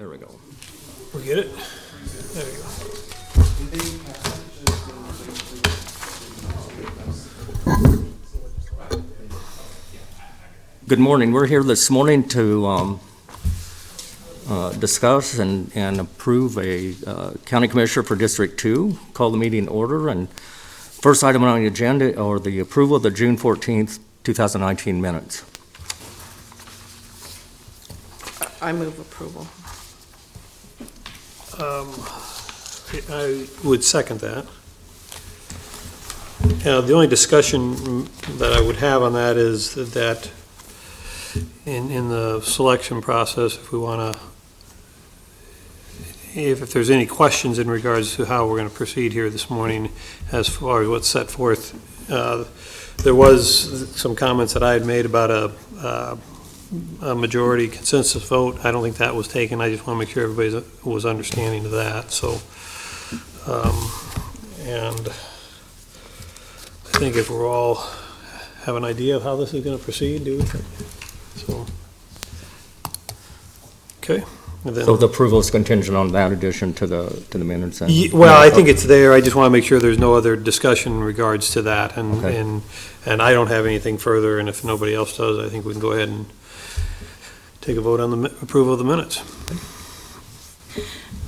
There we go. We get it? There we go. Good morning. We're here this morning to discuss and approve a county commissioner for District 2. Call the meeting in order. And first item on the agenda are the approval of the June 14th, 2019 minutes. I move approval. I would second that. The only discussion that I would have on that is that in the selection process, if we want to, if there's any questions in regards to how we're going to proceed here this morning as far as what's set forth, there was some comments that I had made about a majority consensus vote. I don't think that was taken. I just want to make sure everybody was understanding of that. So, and I think if we're all have an idea of how this is going to proceed, do we? So, okay. And then, So the approval is contingent on that addition to the minutes? well, I think it's there. I just want to make sure there's no other discussion in regards to that. And, Okay. and I don't have anything further. And if nobody else does, I think we can go ahead and take a vote on the approval of the minutes.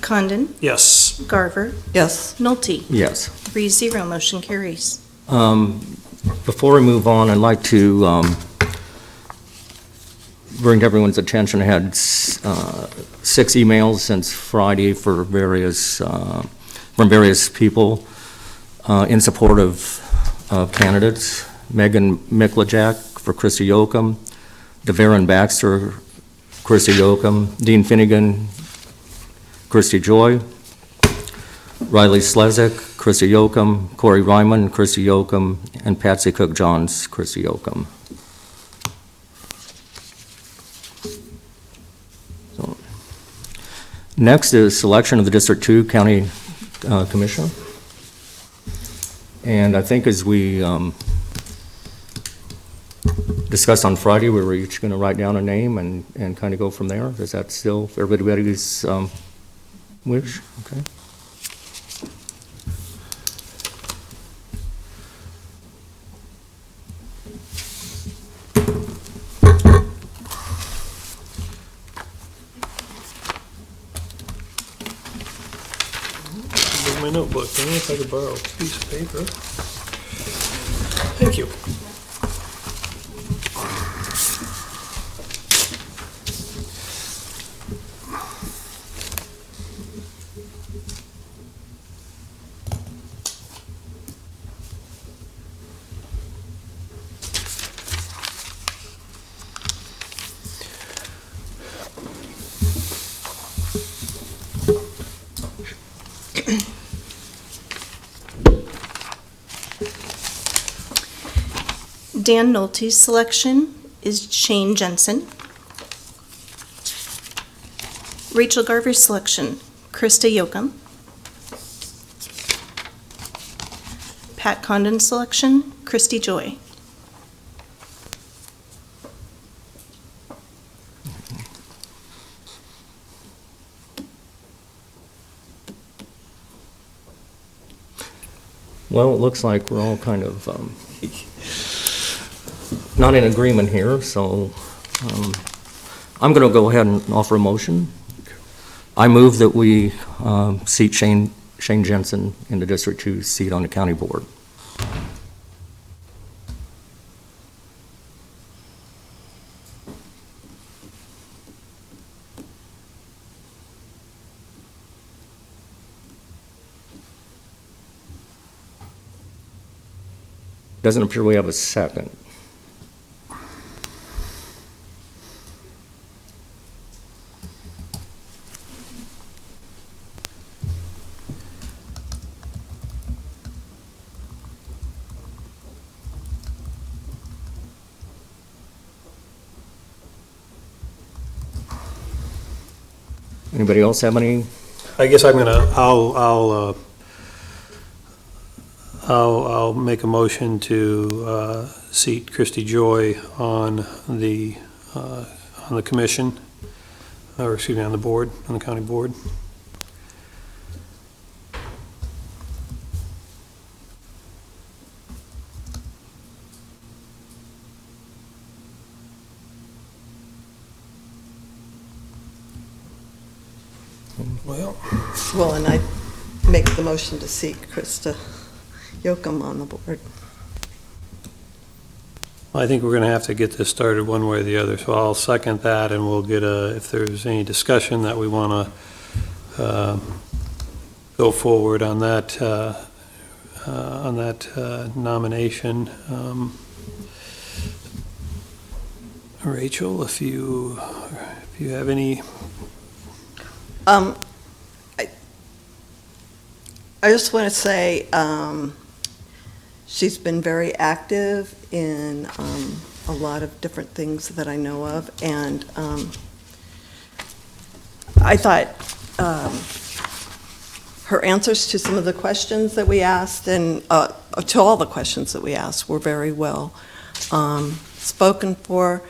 Condon, Yes. Garver, Yes. Nolte. Yes. 3-0, motion carries. Before we move on, I'd like to bring to everyone's attention, I had 6 emails since Friday for various, from various people in support of candidates. Megan Miklajak for Christy Yoakum, DeVaron Baxter, Christy Yoakum, Dean Finnegan, Christy Joy, Riley Slezak, Christy Yoakum, Corey Ryman, Christy Yoakum, and Patsy Cook-Johns, Christy Yoakum. So, next is selection of the District 2 County Commissioner. And I think as we discussed on Friday, we were each going to write down a name and kind of go from there. Is that still everybody's wish? Okay. Here's my notebook. I don't know if I could borrow a piece of paper. Thank you. Dan Nolte's selection is Shane Jensen. Rachel Garver's selection, Krista Yoakum. Pat Condon's selection, Christy Joy. Well, it looks like we're all kind of not in agreement here, so I'm going to go ahead and offer a motion. I move that we seat Shane Jensen in the District 2 seat on the county board. Doesn't appear we have a second. Anybody else have any? I guess I'll make a motion to seat Christy Joy on the commission. or excuse me, on the board, on the county board. Well, Well, and I make the motion to seek Krista Yocum on the board. I think we're going to have to get this started one way or the other, so I'll second that, and we'll get if there's any discussion that we want to go forward on that nomination. Rachel, if you have any, I just want to say, she's been very active in a lot of different things that I know of, and I thought her answers to some of the questions that we asked, and to all the questions that we asked, were very well spoken for.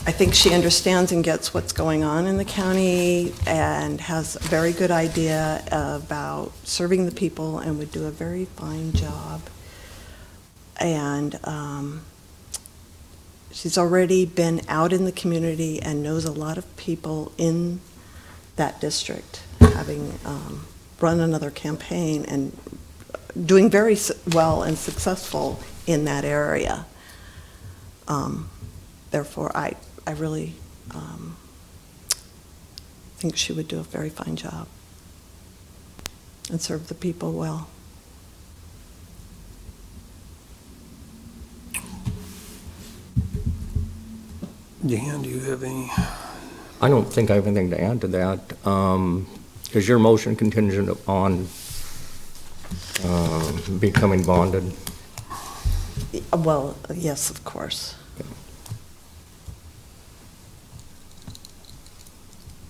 I think she understands and gets what's going on in the county and has a very good idea about serving the people and would do a very fine job. And she's already been out in the community and knows a lot of people in that district, having run another campaign and doing very well and successful in that area. Therefore, I really think she would do a very fine job and serve the people well. Dan, do you have any? I don't think I have anything to add to that. Is your motion contingent upon becoming bonded? Well, yes, of course.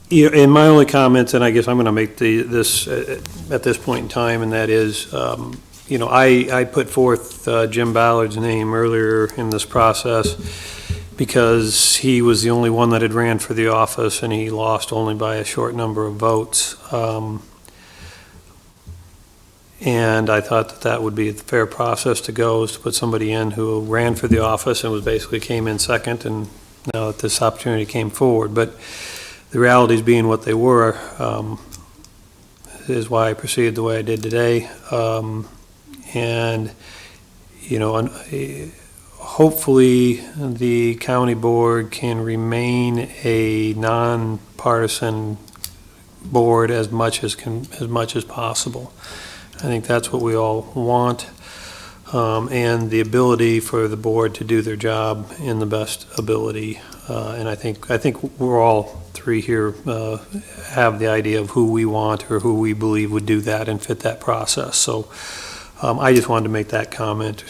Yeah, and my only comments, and I guess I'm going to make this at this point in time, and that is, I put forth Jim Ballard's name earlier in this process because he was the only one that had ran for the office, and he lost only by a short number of votes. And I thought that would be the fair process to go, is to put somebody in who ran for the office and was basically came in second, and now that this opportunity came forward. But the realities being what they were, is why I proceeded the way I did today. Hopefully the county board can remain a nonpartisan board as much as possible. I think that's what we all want, and the ability for the board to do their job in the best ability. And I think we're all three here have the idea of who we want or who we believe would do that and fit that process. So I just wanted to make that comment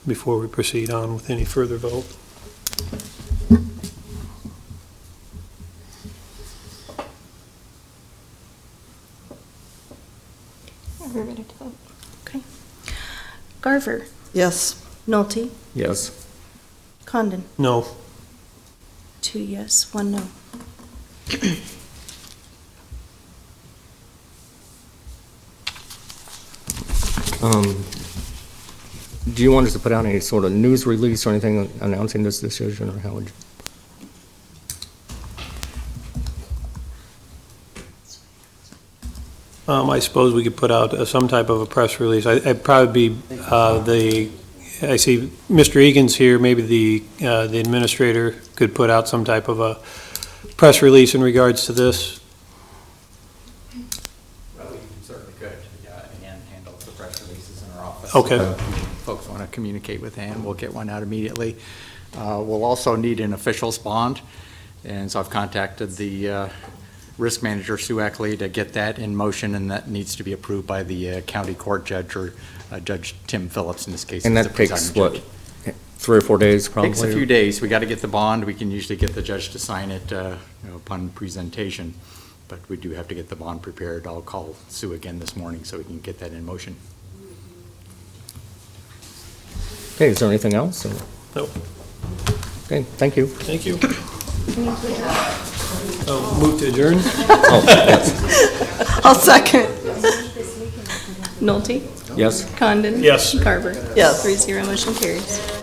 before we proceed on with any further vote. Are we ready to vote? Okay. Garver, Yes. Nolte, Yes. Condon. No. 2 yes, 1 no. Do you want us to put out any sort of news release or anything announcing this decision, or how would you? I suppose we could put out some type of a press release. I'd probably be I see Mr. Egan's here. Maybe the administrator could put out some type of a press release in regards to this. Well, we certainly could. Ann handles the press releases in our office. Okay. So if folks want to communicate with Ann, we'll get one out immediately. We'll also need an officials bond, and so I've contacted the risk manager, Sue Eckley, to get that in motion, and that needs to be approved by the county court judge, or Judge Tim Phillips in this case. And is that the takes, presiding what, judge. 3 or 4 days probably? Takes a few days. We got to get the bond. We can usually get the judge to sign it upon presentation, but we do have to get the bond prepared. I'll call Sue again this morning so we can get that in motion. Okay, is there anything else? Nope. Okay, thank you. Thank you. Move to adjourn? Oh, yes. I'll second. Nolte? Yes? Condon? Yes. Carver? Yes. 3-0, motion carries.